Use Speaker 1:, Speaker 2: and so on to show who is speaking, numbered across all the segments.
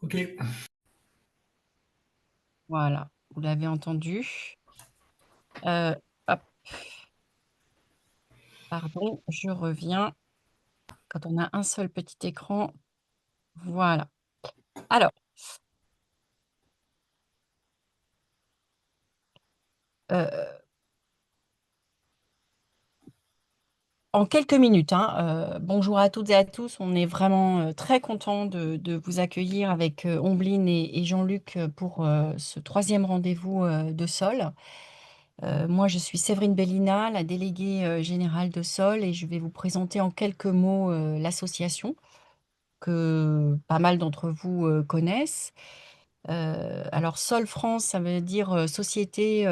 Speaker 1: Ok.
Speaker 2: Voilà, vous l'avez entendu. Hop, pardon, je reviens. Quand on a un seul petit écran, voilà. Alors, heu, en quelques minutes, hein, bonjour à toutes et à tous. On est vraiment, très content de vous accueillir avec, Ombline et Jean-Luc, pour, ce troisième rendez-vous, de Sol. Moi, je suis Séverine Bellina, la déléguée, générale de Sol, et je vais vous présenter en quelques mots, l'association que pas mal d'entre vous, connaissent. Alors Sol France, ça veut dire, société,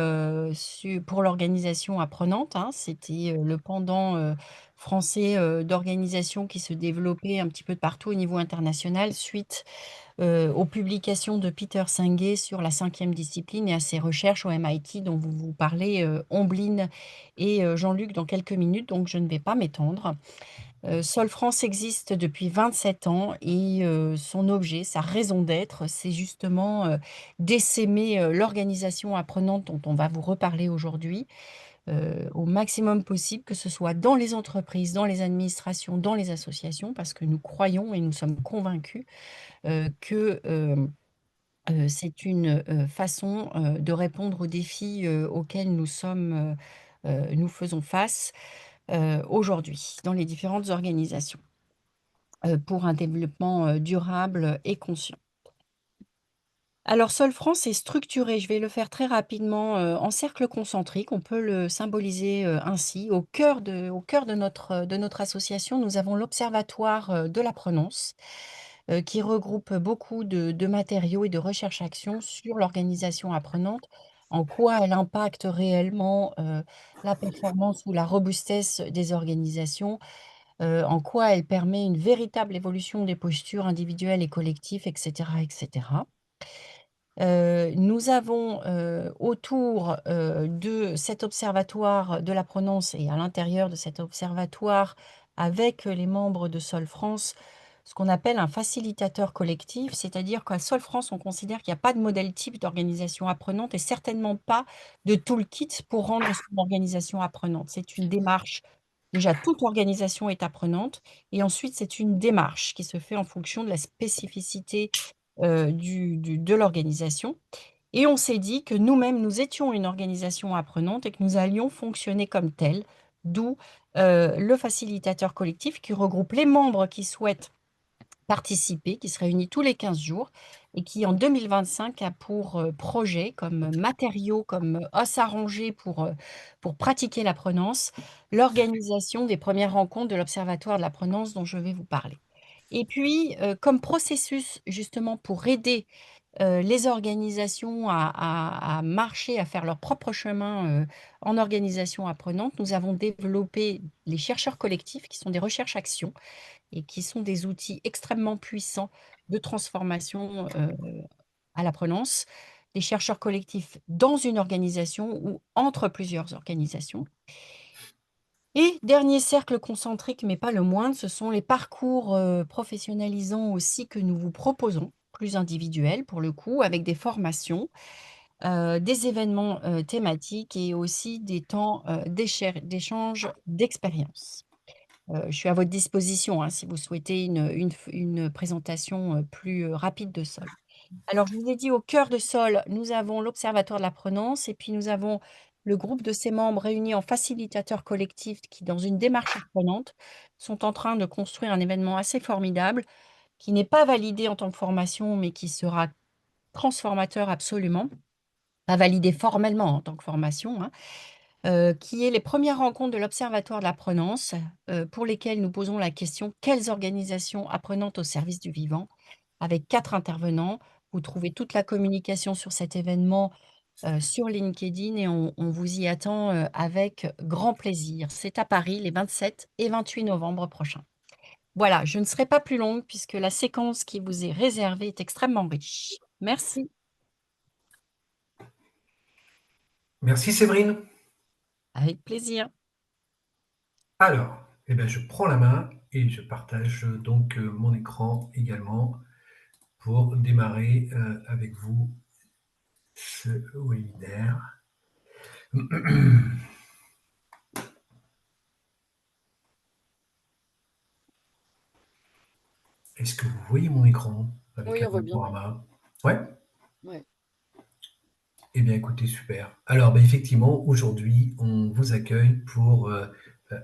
Speaker 2: pour l'organisation apprenante, hein. C'était, le pendant, français, d'organisations qui se développait un petit peu de partout au niveau international suite, aux publications de Peter Senge sur la cinquième discipline et à ses recherches au MIT dont vous parlez, Ombline et Jean-Luc dans quelques minutes, donc je ne vais pas m'étendre. Sol France existe depuis 27 ans et son objet, sa raison d'être, c'est justement, d'essaimer, l'organisation apprenante dont on va vous reparler aujourd'hui, au maximum possible, que ce soit dans les entreprises, dans les administrations, dans les associations, parce que nous croyons et nous sommes convaincus, que, c'est une, façon, de répondre aux défis, auxquels nous faisons face, aujourd'hui dans les différentes organisations. Pour un développement, durable et conscient. Alors Sol France est structuré, je vais le faire très rapidement, en cercle concentrique, on peut le symboliser, ainsi. Au cœur de notre association, nous avons l'observatoire, de la Prononce, qui regroupe beaucoup de matériaux et de recherches-actions sur l'organisation apprenante, en quoi elle impacte réellement, la performance ou la robustesse des organisations, en quoi elle permet une véritable évolution des postures individuelles et collectives, et cetera, et cetera. Nous avons, autour, de cet observatoire de la prononce et à l'intérieur de cet observatoire, avec les membres de Sol France, ce qu'on appelle un facilitateur collectif. C'est-à-dire qu'à Sol France, on considère qu'il n'y a pas de modèle type d'organisation apprenante et certainement pas de toolkit pour rendre son organisation apprenante. C'est une démarche. Déjà, toute organisation est apprenante et ensuite, c'est une démarche qui se fait en fonction de la spécificité, de l'organisation, et on s'est dit que nous-mêmes, nous étions une organisation apprenante et que nous allions fonctionner comme telle, d'où, le facilitateur collectif qui regroupe les membres qui souhaitent participer, qui se réunit tous les 15 jours et qui, en 2025, a pour, projet, comme matériau, comme os à ronger pour pratiquer la prenance, l'organisation des premières rencontres de l'Observatoire de la prenance dont je vais vous parler. Et puis, comme processus justement pour aider, les organisations à marcher, à faire leur propre chemin, en organisation apprenante, nous avons développé les chercheurs collectifs qui sont des recherches-actions et qui sont des outils extrêmement puissants de transformation, à la prenance. Les chercheurs collectifs dans une organisation ou entre plusieurs organisations. Et dernier cercle concentrique, mais pas le moindre, ce sont les parcours, professionnalisants aussi que nous vous proposons, plus individuels pour le coup, avec des formations, des événements, thématiques et aussi des temps, d'échange d'expériences. Je suis à votre disposition, hein, si vous souhaitez une présentation, plus, rapide de Sol. Alors, je vous ai dit, au cœur de Sol, nous avons l'Observatoire de la Prenance et puis nous avons le groupe de ses membres réunis en facilitateurs collectifs qui, dans une démarche apprenante, sont en train de construire un événement assez formidable qui n'est pas validé en tant que formation, mais qui sera transformateur absolument. Pas validé formellement en tant que formation, hein, qui est les premières rencontres de l'Observatoire de la Prenance, pour lesquelles nous posons la question: «Quelles organisations apprenantes au service du vivant?» avec 4 intervenants. Vous trouvez toute la communication sur cet événement, sur LinkedIn et on vous y attend, avec grand plaisir. C'est à Paris les 27 et 28 novembre prochains. Voilà, je ne serai pas plus longue puisque la séquence qui vous est réservée est extrêmement riche. Merci,
Speaker 1: Merci Séverine.
Speaker 2: avec plaisir.
Speaker 1: Alors, je prends la main et je partage donc mon écran également. pour démarrer avec vous ce webinaire. Est-ce que vous voyez mon écran avec
Speaker 3: Oui,
Speaker 1: un
Speaker 3: on voit bien.
Speaker 1: diaporama? Ouais.
Speaker 3: Ouais.
Speaker 1: Eh bien, écoutez, super. Alors, effectivement, aujourd'hui, on vous accueille pour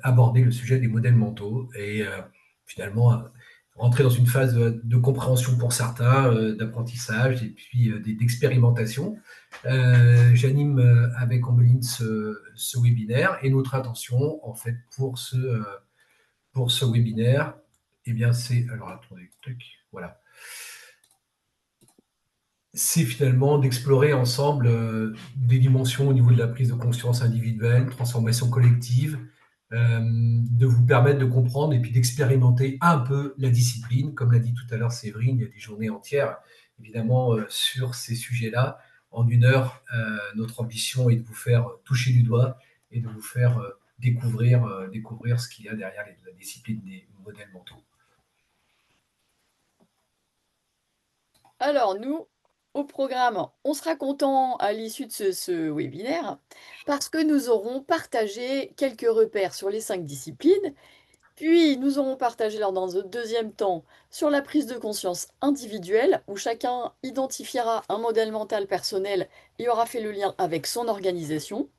Speaker 1: aborder le sujet des modèles mentaux et finalement rentrer dans une phase de compréhension pour certains, d'apprentissage et puis d'expérimentation. J'anime avec Ambeline ce webinaire et notre intention, en fait, pour ce webinaire, eh bien, c'est... Alors, attendez, voilà. C'est finalement d'explorer ensemble des dimensions au niveau de la prise de conscience individuelle, transformation collective, de vous permettre de comprendre et puis d'expérimenter un peu la discipline. Comme l'a dit tout à l'heure Séverine, il y a des journées entières, évidemment, sur ces sujets-là. En 1 heure, notre ambition est de vous faire toucher du doigt et de vous faire découvrir ce qu'il y a derrière la discipline des modèles mentaux.
Speaker 3: Alors, nous, au programme, on sera content à l'issue de ce webinaire parce que nous aurons partagé quelques repères sur les 5 disciplines, puis nous aurons partagé dans un deuxième temps sur la prise de conscience individuelle où chacun identifiera un modèle mental personnel et aura fait le lien avec son organisation.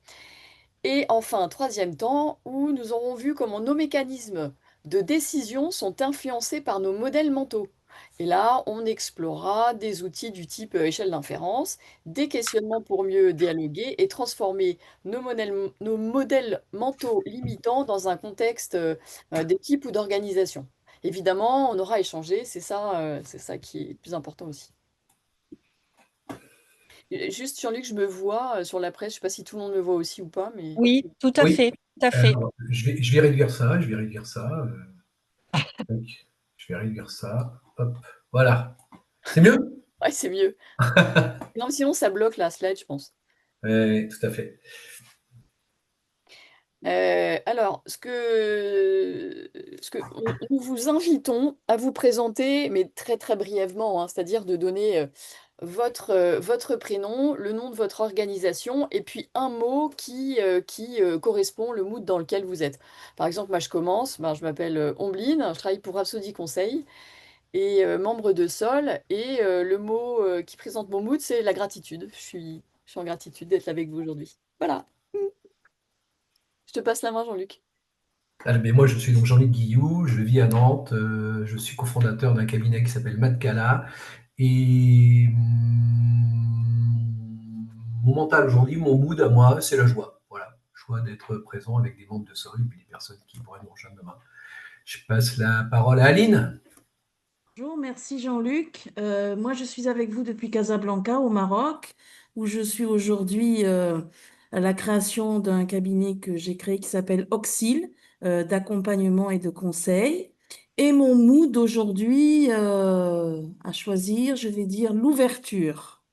Speaker 3: Et enfin, un troisième temps où nous aurons vu comment nos mécanismes de décision sont influencés par nos modèles mentaux. Et là, on explorera des outils du type échelle d'inférence, des questionnements pour mieux dialoguer et transformer nos modèles mentaux limitants dans un contexte d'équipe ou d'organisation. Évidemment, on aura échangé, c'est ça qui est le plus important aussi. Juste, Jean-Luc, je me vois sur la presse, je ne sais pas si tout le monde me voit aussi ou pas, mais...
Speaker 2: Oui, tout à
Speaker 1: Oui,
Speaker 2: fait, tout à fait.
Speaker 1: alors, je vais réduire ça, donc, je vais réduire ça. Hop, voilà. C'est mieux?
Speaker 3: Ouais, c'est mieux. Non, sinon ça bloque la slide, je pense.
Speaker 1: Tout à fait.
Speaker 3: Alors, nous vous invitons à vous présenter, mais très très brièvement, hein, c'est-à-dire de donner votre prénom, le nom de votre organisation, et puis un mot qui correspond le mood dans lequel vous êtes. Par exemple, moi je commence, ben, je m'appelle Ombline, je travaille pour Rhapsody Conseil, et membre de Sol, et le mot qui présente mon mood, c'est la gratitude. Je suis en gratitude d'être avec vous aujourd'hui. Voilà. Je te passe la main, Jean-Luc.
Speaker 1: Alors, mais moi, je suis donc Jean-Luc Guillou, je vis à Nantes, je suis cofondateur d'un cabinet qui s'appelle Matkala. Et mon mental aujourd'hui, mon mood à moi, c'est la joie. Voilà, joie d'être présent avec des membres de Sol et puis des personnes qui pourraient nous rejoindre demain. Je passe la parole à Aline.
Speaker 4: Bonjour, merci Jean-Luc. Moi, je suis avec vous depuis Casablanca, au Maroc, où je suis aujourd'hui à la création d'un cabinet que j'ai créé qui s'appelle Auxil, d'accompagnement et de conseil. Et mon mood aujourd'hui, à choisir, je vais dire l'ouverture.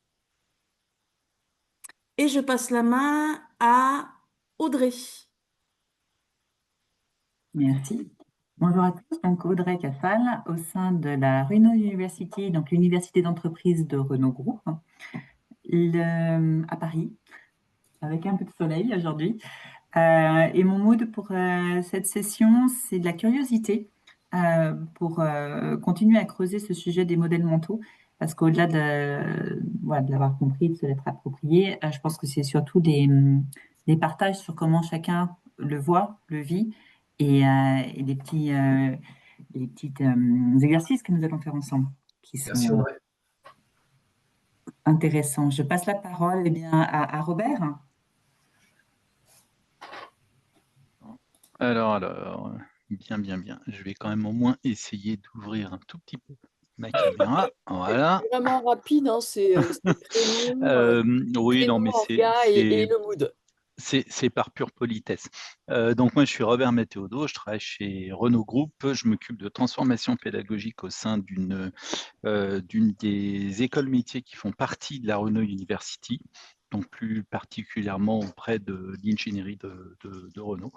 Speaker 4: Et je passe la main à Audrey.
Speaker 5: Merci. Bonjour à tous, donc Audrey Cassal au sein de la Renault University, donc l'université d'entreprise de Renault Group, à Paris, avec un peu de soleil aujourd'hui. Et mon mood pour cette session, c'est de la curiosité pour continuer à creuser ce sujet des modèles mentaux, parce qu'au-delà voilà, de l'avoir compris, de se l'être approprié, je pense que c'est surtout des partages sur comment chacun le voit, le vit, et des petits exercices que nous allons faire ensemble, qui
Speaker 1: Merci
Speaker 5: sont
Speaker 1: Audrey.
Speaker 5: intéressants. Je passe la parole eh bien, à Robert.
Speaker 6: Alors, bien. Je vais quand même au moins essayer d'ouvrir un tout petit peu ma caméra. Voilà.
Speaker 3: C'est vraiment rapide, hein, c'est
Speaker 6: Oui, non,
Speaker 3: prénom,
Speaker 6: mais
Speaker 3: orga et le mood.
Speaker 6: c'est par pure politesse. Donc moi, je suis Robert Matteodo, je travaille chez Renault Group. Je m'occupe de transformation pédagogique au sein d'une des écoles métiers qui font partie de la Renault University. donc plus particulièrement auprès de l'ingénierie de Renault.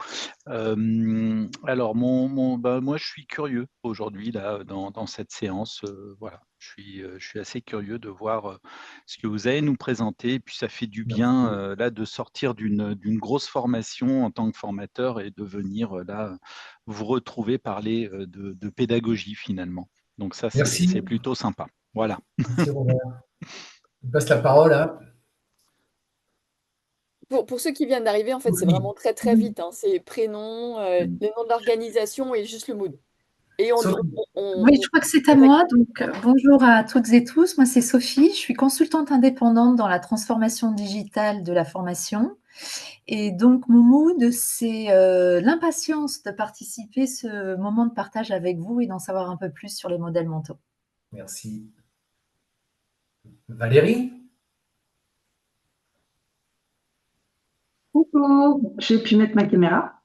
Speaker 6: Alors, moi, je suis curieux aujourd'hui là dans cette séance. Voilà, je suis assez curieux de voir ce que vous allez nous présenter. Et puis, ça fait du bien là de sortir d'une grosse formation en tant que formateur et de venir là vous retrouver parler de pédagogie finalement. Donc ça, c'est
Speaker 1: Merci.
Speaker 6: plutôt sympa. Voilà.
Speaker 1: Merci Robert. Je passe la parole à
Speaker 3: Pour ceux qui viennent d'arriver, en fait, c'est
Speaker 1: Sophie.
Speaker 3: vraiment très très vite, hein. C'est prénom, le nom de l'organisation et juste le mood. Et
Speaker 1: Sophie.
Speaker 7: Oui, je crois que c'est à moi. Donc, bonjour à toutes et tous. Moi, c'est Sophie. Je suis consultante indépendante dans la transformation digitale de la formation. Et donc, mon mood, c'est l'impatience de participer à ce moment de partage avec vous et d'en savoir un peu plus sur les modèles mentaux.
Speaker 1: Merci. Valérie?
Speaker 8: Coucou, j'ai pu mettre ma caméra.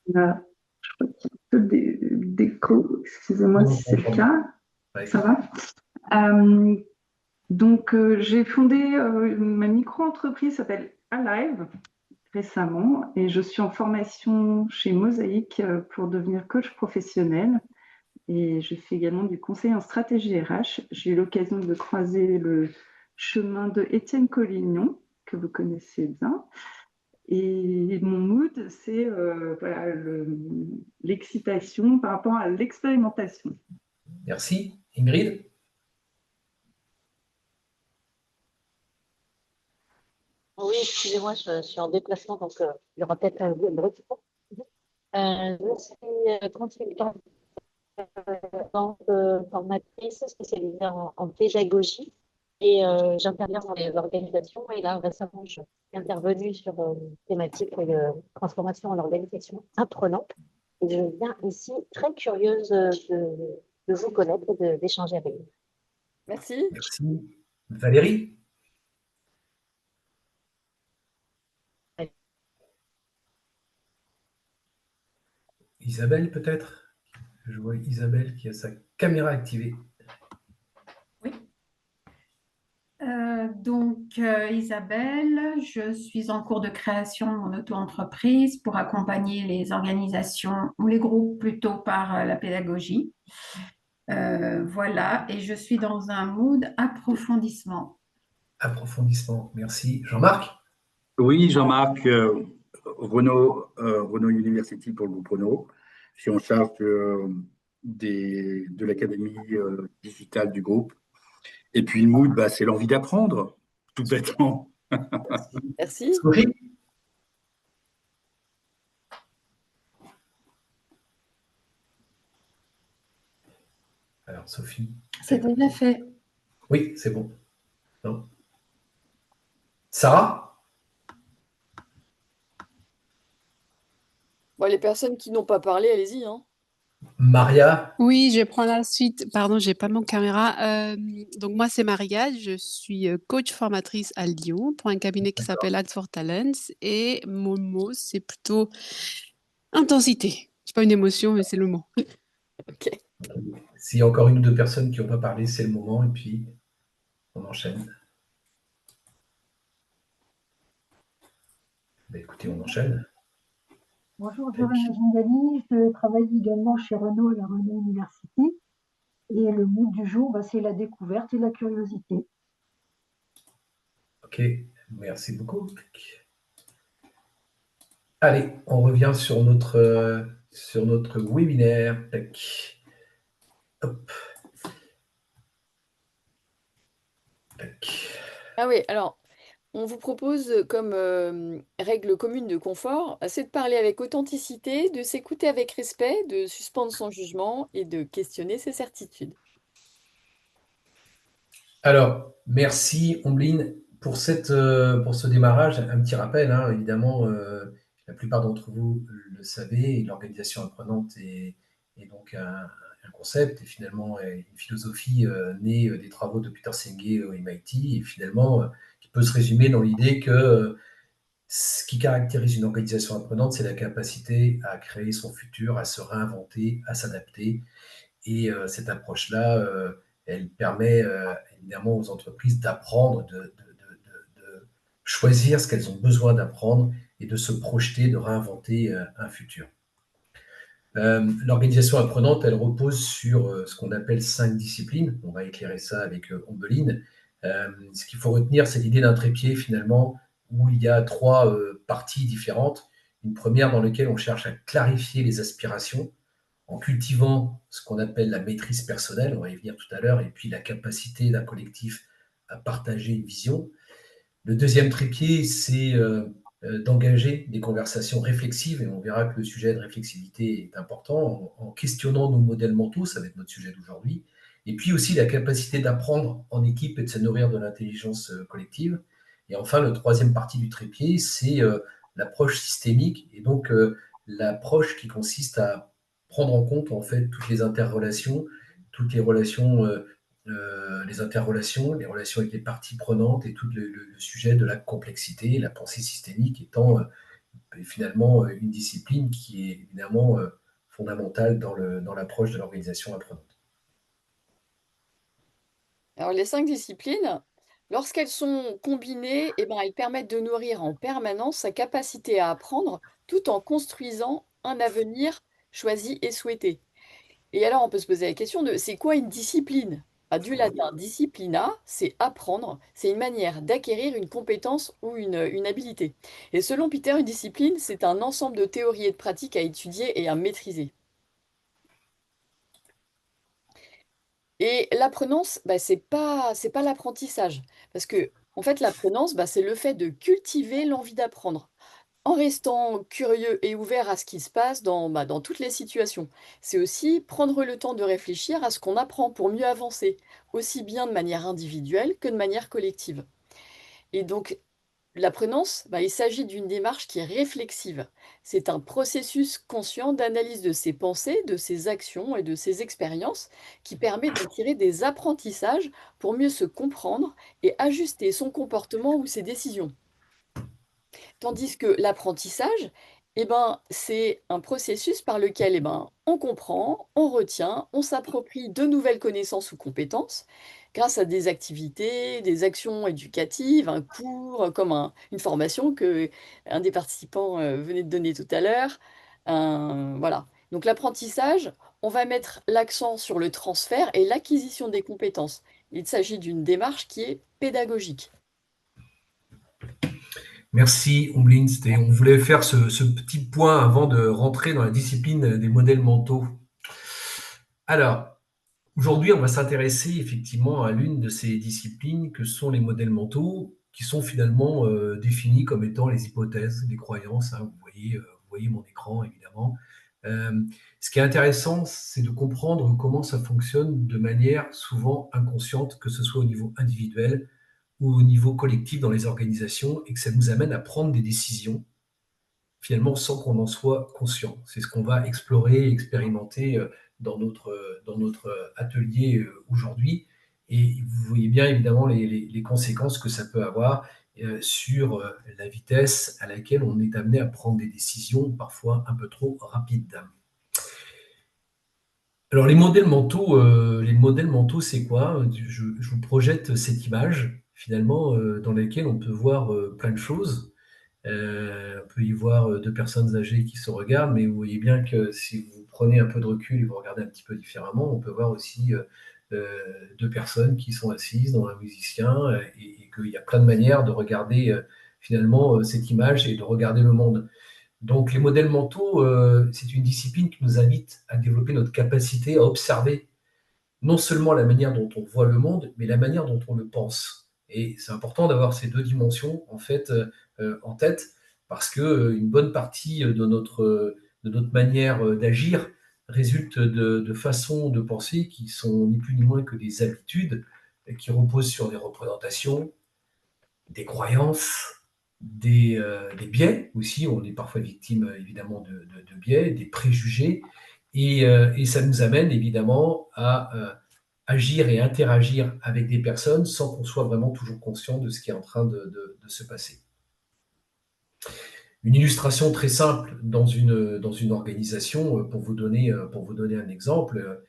Speaker 8: Là, je crois qu'il y a un peu d'écho. Excusez-moi si c'est le cas.
Speaker 1: Ouais.
Speaker 8: Ça va? J'ai fondé ma micro-entreprise s'appelle Alive récemment et je suis en formation chez Mosaïque pour devenir coach professionnel. Et je fais également du conseil en stratégie RH. J'ai eu l'occasion de croiser le chemin de Étienne Collignon, que vous connaissez bien. Et mon mood, c'est voilà, l'excitation par rapport à l'expérimentation.
Speaker 1: Merci. Ingrid?
Speaker 9: Oui, excusez-moi, je suis en déplacement, donc il y aura peut-être un peu de retour. Je suis consultante formatrice spécialisée en pédagogie et j'interviens dans les organisations. Et là, récemment, je suis intervenue sur une thématique de transformation en organisation apprenante. Et je viens ici très curieuse de vous connaître et d'échanger avec vous.
Speaker 3: Merci.
Speaker 1: Merci. Valérie? Isabelle, peut-être? Je vois Isabelle qui a sa caméra activée.
Speaker 10: Oui. Isabelle, je suis en cours de création en auto-entreprise pour accompagner les organisations ou les groupes plutôt par la pédagogie. Voilà, et je suis dans un mood approfondissement.
Speaker 1: Approfondissement, merci. Jean-Marc?
Speaker 11: Oui, Jean-Marc, Renault University pour le groupe Renault. Je suis en charge de l'académie digitale du groupe. Et puis le mood, c'est l'envie d'apprendre, tout bêtement.
Speaker 3: Merci.
Speaker 1: Sophie? Alors, Sophie?
Speaker 7: C'est déjà fait.
Speaker 1: Oui, c'est bon. Non. Sarah?
Speaker 3: Bon, les personnes qui n'ont pas parlé, allez-y, hein.
Speaker 1: Maria?
Speaker 12: Oui, je prends la suite. Pardon, j'ai pas mon caméra. Donc moi, c'est Maria. Je suis coach formatrice à Lyon pour un cabinet qui s'appelle Ads for Talents. Et mon mot, c'est plutôt intensité. C'est pas une émotion, mais c'est le mot.
Speaker 3: Ok.
Speaker 1: S'il y a encore une ou deux personnes qui n'ont pas parlé, c'est le moment. Et puis, on enchaîne. Écoutez, on enchaîne.
Speaker 13: Bonjour, Johanna Gendani, je travaille également chez Renault à la Renault University. Et le mood du jour, c'est la découverte et la curiosité.
Speaker 1: Ok, merci beaucoup. Allez, on revient sur notre webinaire. Tac. Hop. Tac.
Speaker 3: Ah oui, alors, on vous propose comme règle commune de confort, c'est de parler avec authenticité, de s'écouter avec respect, de suspendre son jugement et de questionner ses certitudes.
Speaker 1: Alors, merci Ombline pour ce démarrage. Un petit rappel, hein, évidemment, la plupart d'entre vous le savez, l'organisation apprenante est donc un concept et finalement une philosophie née des travaux de Peter Senge au MIT et finalement qui peut se résumer dans l'idée que ce qui caractérise une organisation apprenante, c'est la capacité à créer son futur, à se réinventer, à s'adapter. Et cette approche-là, elle permet évidemment aux entreprises d'apprendre, choisir ce qu'elles ont besoin d'apprendre et de se projeter, de réinventer un futur. L'organisation apprenante, elle repose sur ce qu'on appelle 5 disciplines. On va éclairer ça avec Ombeline. Ce qu'il faut retenir, c'est l'idée d'un trépied, finalement, où il y a 3 parties différentes. Une première dans laquelle on cherche à clarifier les aspirations en cultivant ce qu'on appelle la maîtrise personnelle, on va y venir tout à l'heure, et puis la capacité d'un collectif à partager une vision. Le deuxième trépied, c'est d'engager des conversations réflexives, et on verra que le sujet de réflexivité est important, en questionnant nos modèles mentaux, ça va être notre sujet d'aujourd'hui, et puis aussi la capacité d'apprendre en équipe et de se nourrir de l'intelligence collective. Et enfin, la troisième partie du trépied, c'est l'approche systémique, et donc l'approche qui consiste à prendre en compte en fait toutes les interrelations, toutes les relations les interrelations, les relations avec les parties prenantes et tout le sujet de la complexité, la pensée systémique étant finalement une discipline qui est évidemment fondamentale dans l'approche de l'organisation apprenante.
Speaker 3: Alors, les 5 disciplines, lorsqu'elles sont combinées, eh ben, elles permettent de nourrir en permanence sa capacité à apprendre tout en construisant un avenir choisi et souhaité. Et alors, on peut se poser la question de c'est quoi une discipline? Du latin disciplina, c'est apprendre, c'est une manière d'acquérir une compétence ou une habilité. Et selon Peter, une discipline, c'est un ensemble de théories et de pratiques à étudier et à maîtriser. Et l'apprenance, c'est pas l'apprentissage. Parce que, en fait, l'apprenance, c'est le fait de cultiver l'envie d'apprendre en restant curieux et ouvert à ce qui se passe dans toutes les situations. C'est aussi prendre le temps de réfléchir à ce qu'on apprend pour mieux avancer, aussi bien de manière individuelle que de manière collective. Et donc, l'apprenance, il s'agit d'une démarche qui est réflexive. C'est un processus conscient d'analyse de ses pensées, de ses actions et de ses expériences qui permet de tirer des apprentissages pour mieux se comprendre et ajuster son comportement ou ses décisions. Tandis que l'apprentissage, c'est un processus par lequel on comprend, on retient, on s'approprie de nouvelles connaissances ou compétences grâce à des activités, des actions éducatives, un cours, comme une formation que un des participants venait de donner tout à l'heure. Voilà. Donc l'apprentissage, on va mettre l'accent sur le transfert et l'acquisition des compétences. Il s'agit d'une démarche qui est pédagogique.
Speaker 1: Merci, Omblin. On voulait faire ce petit point avant de rentrer dans la discipline des modèles mentaux. Alors, aujourd'hui, on va s'intéresser effectivement à l'une de ces disciplines que sont les modèles mentaux, qui sont finalement définis comme étant les hypothèses, les croyances. Vous voyez mon écran, évidemment. Ce qui est intéressant, c'est de comprendre comment ça fonctionne de manière souvent inconsciente, que ce soit au niveau individuel ou au niveau collectif dans les organisations, et que ça nous amène à prendre des décisions, finalement, sans qu'on en soit conscient. C'est ce qu'on va explorer, expérimenter dans notre atelier aujourd'hui. Et vous voyez bien, évidemment, les conséquences que ça peut avoir sur la vitesse à laquelle on est amené à prendre des décisions, parfois un peu trop rapides. Alors, les modèles mentaux, c'est quoi? Je vous projette cette image, finalement, dans laquelle on peut voir plein de choses. On peut y voir 2 personnes âgées qui se regardent, mais vous voyez bien que si vous prenez un peu de recul et vous regardez un petit peu différemment, on peut voir aussi 2 personnes qui sont assises, dont un musicien, et qu'il y a plein de manières de regarder finalement cette image et de regarder le monde. Donc les modèles mentaux, c'est une discipline qui nous invite à développer notre capacité à observer non seulement la manière dont on voit le monde, mais la manière dont on le pense. Et c'est important d'avoir ces 2 dimensions en fait en tête, parce qu'une bonne partie de notre manière d'agir résulte de façons de penser qui sont ni plus ni moins que des habitudes qui reposent sur des représentations, des croyances, des biais aussi. On est parfois victime évidemment de biais, des préjugés, et ça nous amène évidemment à agir et interagir avec des personnes sans qu'on soit vraiment toujours conscient de ce qui est en train de se passer. Une illustration très simple dans une organisation, pour vous donner un exemple,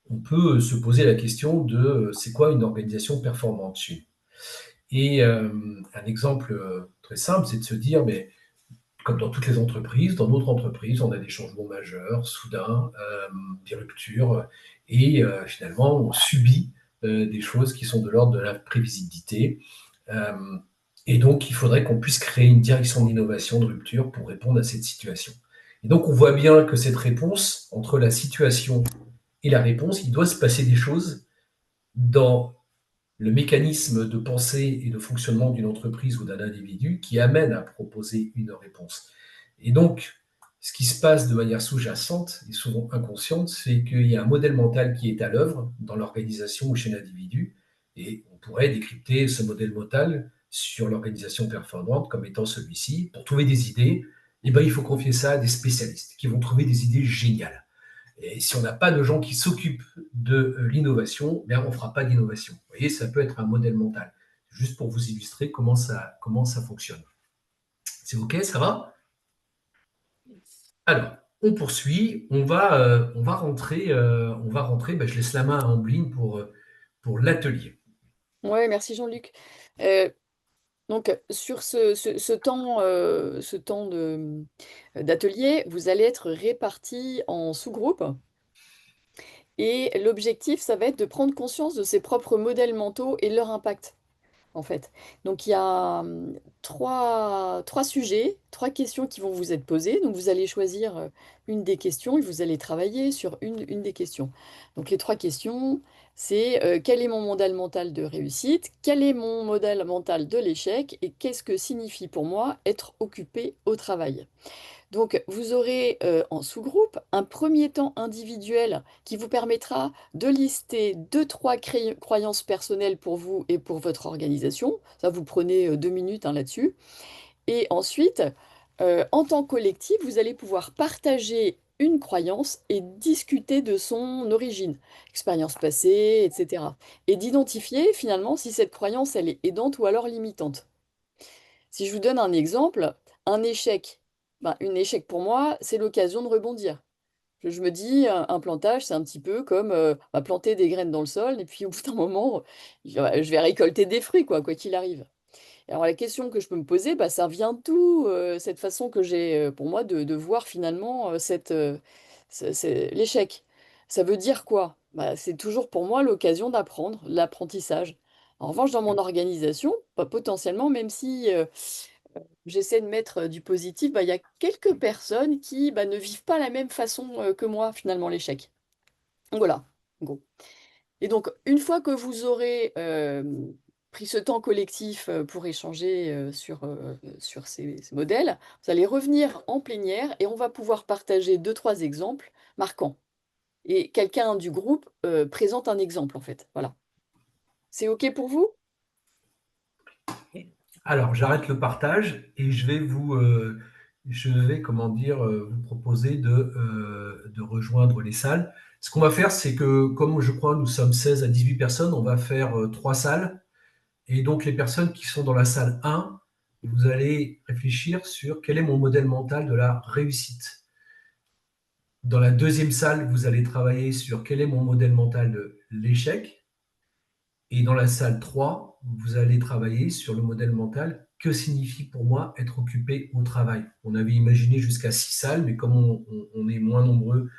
Speaker 1: on peut se poser la question de c'est quoi une organisation performante chez nous? Et un exemple très simple, c'est de se dire, mais comme dans toutes les entreprises, dans notre entreprise, on a des changements majeurs, soudains, des ruptures, et finalement, on subit des choses qui sont de l'ordre de l'imprévisibilité. Et donc, il faudrait qu'on puisse créer une direction d'innovation de rupture pour répondre à cette situation. Et donc, on voit bien que cette réponse, entre la situation et la réponse, il doit se passer des choses dans le mécanisme de pensée et de fonctionnement d'une entreprise ou d'un individu qui amène à proposer une réponse. Et donc, ce qui se passe de manière sous-jacente et souvent inconsciente, c'est qu'il y a un modèle mental qui est à l'œuvre dans l'organisation ou chez l'individu, et on pourrait décrypter ce modèle mental sur l'organisation performante comme étant celui-ci. Pour trouver des idées, eh ben, il faut confier ça à des spécialistes qui vont trouver des idées géniales. Et si on n'a pas de gens qui s'occupent de l'innovation, ben on ne fera pas d'innovation. Vous voyez, ça peut être un modèle mental. Juste pour vous illustrer comment ça fonctionne. C'est OK, ça va? Alors, on poursuit. On va rentrer. Ben, je laisse la main à Amblin pour l'atelier.
Speaker 3: Oui, merci Jean-Luc. Donc, sur ce temps d'atelier, vous allez être répartis en sous-groupes. Et l'objectif, ça va être de prendre conscience de ses propres modèles mentaux et leur impact, en fait. Donc, il y a trois sujets, trois questions qui vont vous être posées. Donc, vous allez choisir une des questions et vous allez travailler sur une des questions. Donc, les trois questions, c'est quel est mon modèle mental de réussite, quel est mon modèle mental de l'échec et qu'est-ce que signifie pour moi être occupé au travail. Donc, vous aurez en sous-groupe un premier temps individuel qui vous permettra de lister 2-3 croyances personnelles pour vous et pour votre organisation. Ça, vous prenez 2 minutes là-dessus. Et ensuite, en tant que collectif, vous allez pouvoir partager une croyance et discuter de son origine, expérience passée, etc. Et d'identifier finalement si cette croyance, elle est aidante ou alors limitante. Si je vous donne un exemple, un échec. Ben, un échec pour moi, c'est l'occasion de rebondir. Je me dis, un plantage, c'est un petit peu comme planter des graines dans le sol, et puis au bout d'un moment, je vais récolter des fruits, quoi qu'il arrive. Et alors la question que je peux me poser, bah, ça vient d'où cette façon que j'ai pour moi de voir finalement l'échec. Ça veut dire quoi? Bah, c'est toujours pour moi l'occasion d'apprendre, l'apprentissage. En revanche, dans mon organisation, bah, potentiellement, même si j'essaie de mettre du positif, bah, il y a quelques personnes qui bah, ne vivent pas la même façon que moi, finalement, l'échec. Donc voilà, en gros. Et donc, une fois que vous aurez pris ce temps collectif pour échanger sur ces modèles, vous allez revenir en plénière et on va pouvoir partager 2-3 exemples marquants. Et quelqu'un du groupe présente un exemple, en fait. Voilà. C'est OK pour vous?
Speaker 1: Alors, j'arrête le partage et je vais vous proposer de rejoindre les salles. Ce qu'on va faire, c'est que, comme je crois, nous sommes 16 à 18 personnes, on va faire 3 salles. Et donc, les personnes qui sont dans la salle 1, vous allez réfléchir sur quel est mon modèle mental de la réussite. Dans la deuxième salle, vous allez travailler sur quel est mon modèle mental de l'échec. Et dans la salle 3, vous allez travailler sur le modèle mental. Que signifie pour moi être occupé au travail? On avait imaginé jusqu'à 6 salles, mais comme on est moins nombreux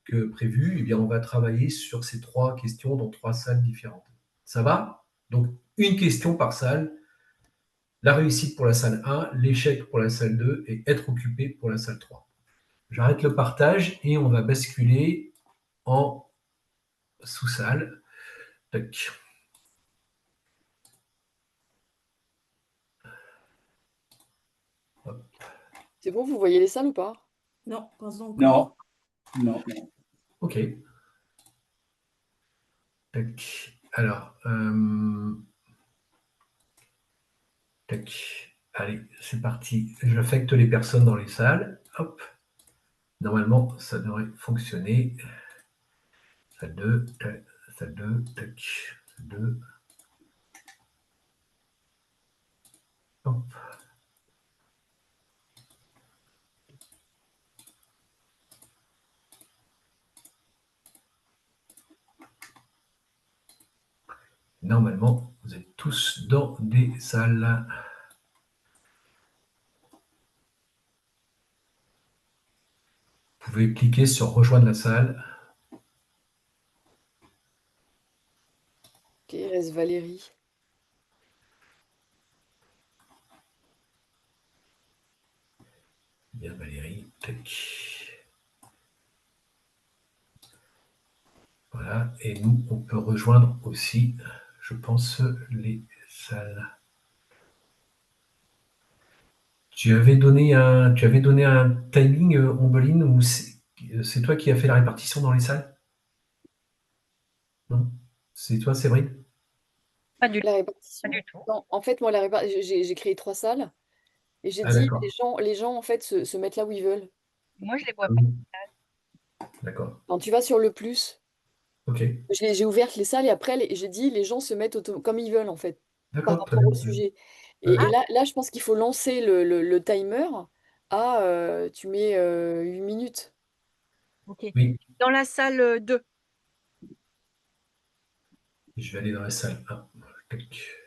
Speaker 1: que prévu, eh bien on va travailler sur ces 3 questions dans 3 salles différentes. Ça va? Donc, une question par salle. La réussite pour la salle 1, l'échec pour la salle 2 et être occupé pour la salle 3. J'arrête le partage et on va basculer en sous-salle. Tac.
Speaker 3: C'est bon, vous voyez les salles ou pas?
Speaker 4: Non, pas encore.
Speaker 11: Non, non, non.
Speaker 1: OK. Tac. Alors, tac. Allez, c'est parti. J'affecte les personnes dans les salles. Hop. Normalement, ça devrait fonctionner. Salle 2, tac, salle 2, tac, salle 2. Hop. Normalement, vous êtes tous dans des salles. Vous pouvez cliquer sur rejoindre la salle.
Speaker 3: Ok, il reste Valérie.
Speaker 1: Bien Valérie, tac. Voilà, et nous, on peut rejoindre aussi, je pense, les salles. Tu avais donné un timing, Ombeline, ou c'est toi qui as fait la répartition dans les salles? Non? C'est toi, Séverine?
Speaker 2: Pas du
Speaker 3: La
Speaker 2: tout.
Speaker 3: répartition. Non, en fait, moi, j'ai créé 3 salles et j'ai
Speaker 1: Ah,
Speaker 3: dit
Speaker 1: d'accord.
Speaker 3: les gens en fait se mettent là où ils veulent.
Speaker 2: Moi, je les vois pas.
Speaker 1: D'accord.
Speaker 3: Quand tu vas sur le plus,
Speaker 1: Ok.
Speaker 3: j'ai ouvert les salles et après j'ai dit les gens se mettent comme ils veulent en fait par
Speaker 1: D'accord, très
Speaker 3: rapport
Speaker 1: bien.
Speaker 3: au sujet. Et
Speaker 1: D'accord.
Speaker 3: là, je pense qu'il faut lancer le timer à tu mets 8 minutes.
Speaker 2: Ok.
Speaker 1: Oui,
Speaker 2: Dans la salle 2.
Speaker 1: je vais aller dans la salle 1. Tac.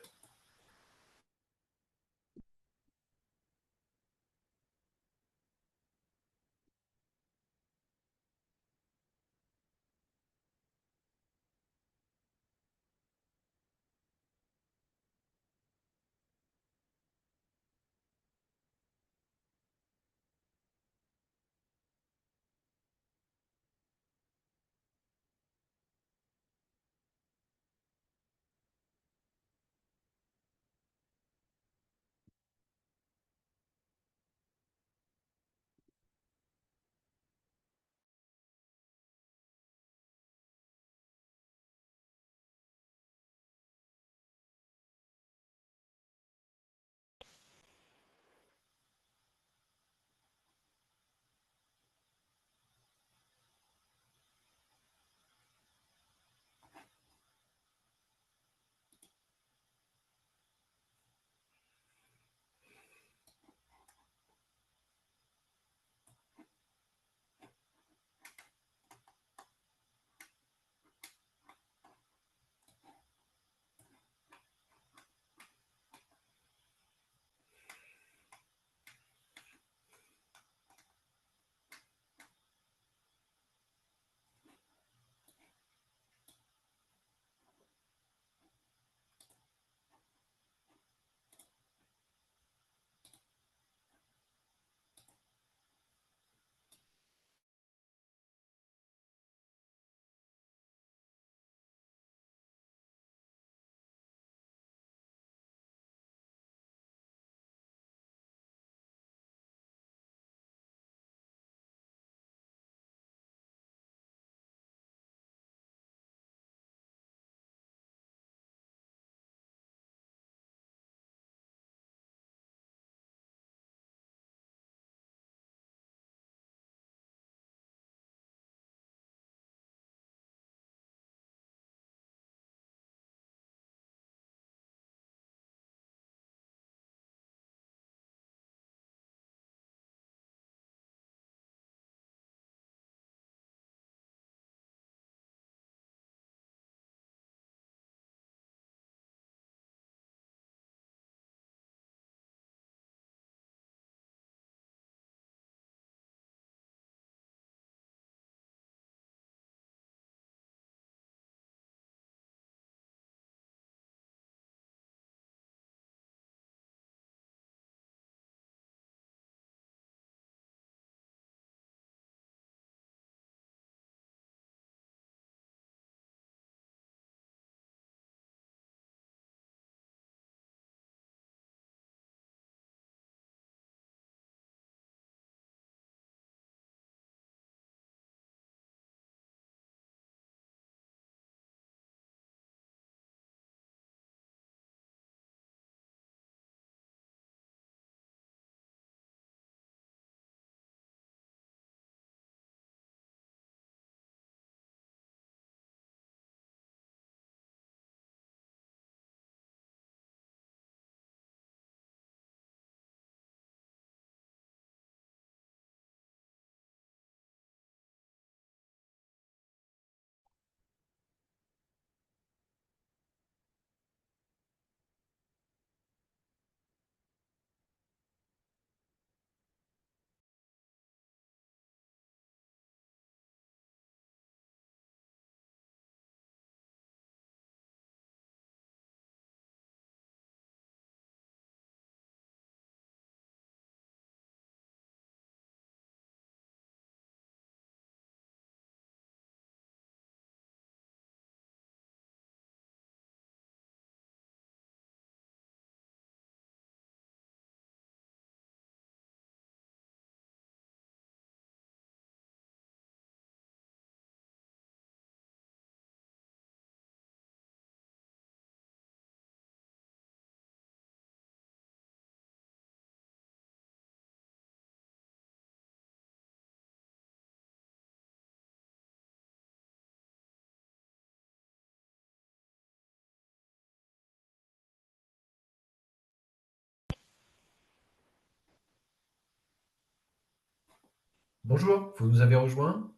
Speaker 1: Bonjour, vous nous avez rejoint?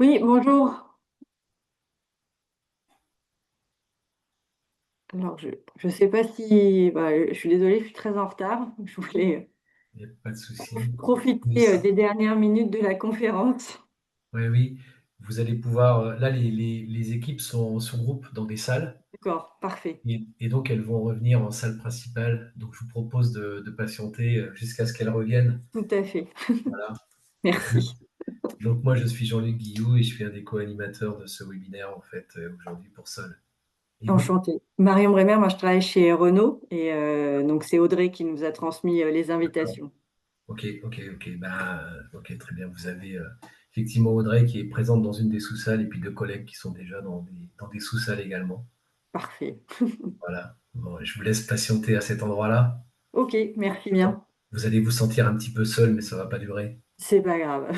Speaker 14: Oui, bonjour. Alors, je ne sais pas si... je suis désolée, je suis très en retard. Je voulais
Speaker 1: Il n'y a pas de souci.
Speaker 14: profiter des dernières minutes de la conférence.
Speaker 1: Oui, oui, vous allez pouvoir. Là, les équipes sont sous groupe dans des salles
Speaker 14: D'accord, parfait.
Speaker 1: et donc elles vont revenir en salle principale. Donc, je vous propose de patienter jusqu'à ce qu'elles reviennent.
Speaker 14: Tout à fait.
Speaker 1: Voilà.
Speaker 14: Merci.
Speaker 1: Donc, moi, je suis Jean-Luc Guillou et je suis un des co-animateurs de ce webinaire, en fait, aujourd'hui pour Sol. Et vous?
Speaker 14: Enchantée. Marion Bremer, moi je travaille chez Renault et donc c'est Audrey qui nous a transmis les invitations.
Speaker 1: Ok, ok, ok. Ok, très bien. Vous avez effectivement Audrey qui est présente dans une des sous-salles et puis deux collègues qui sont déjà dans des sous-salles également.
Speaker 14: Parfait.
Speaker 1: Voilà. Bon, je vous laisse patienter à cet endroit-là.
Speaker 14: Ok, merci bien.
Speaker 1: Vous allez vous sentir un petit peu seul, mais ça ne va pas durer.
Speaker 14: C'est pas grave.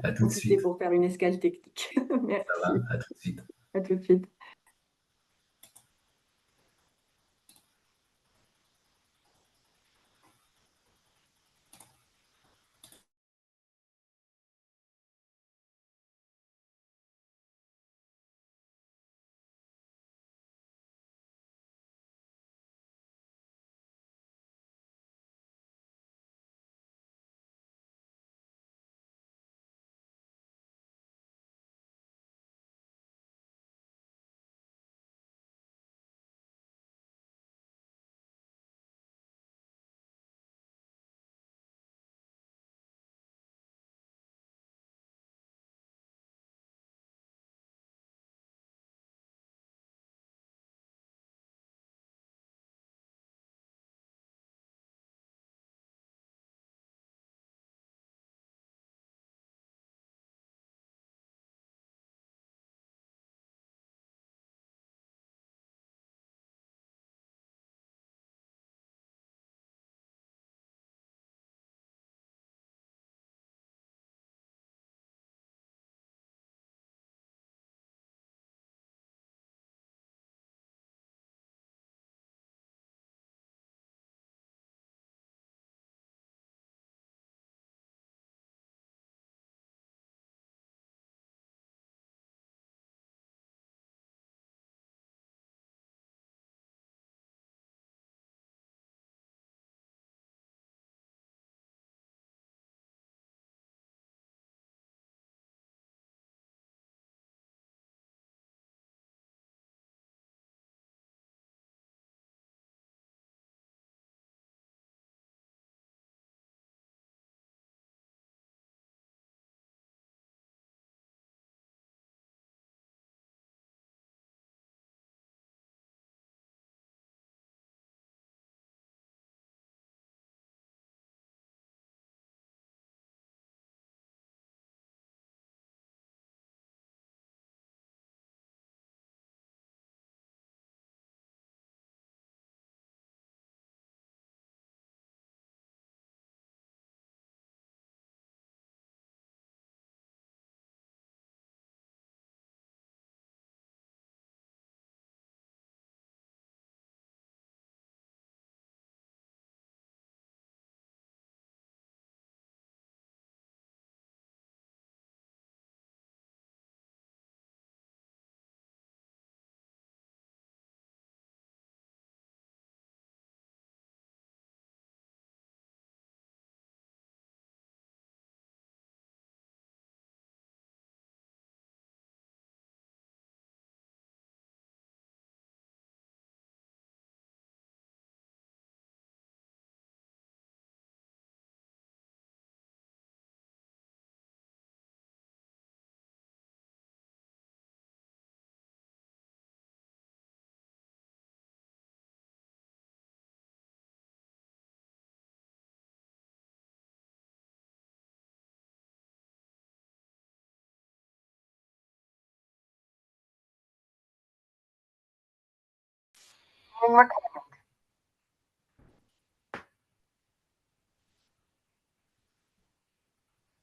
Speaker 1: À tout de
Speaker 14: Profiter
Speaker 1: suite.
Speaker 14: pour faire une escale technique.
Speaker 1: Ça va,
Speaker 14: Merci.
Speaker 1: à tout de suite.
Speaker 14: À tout de suite.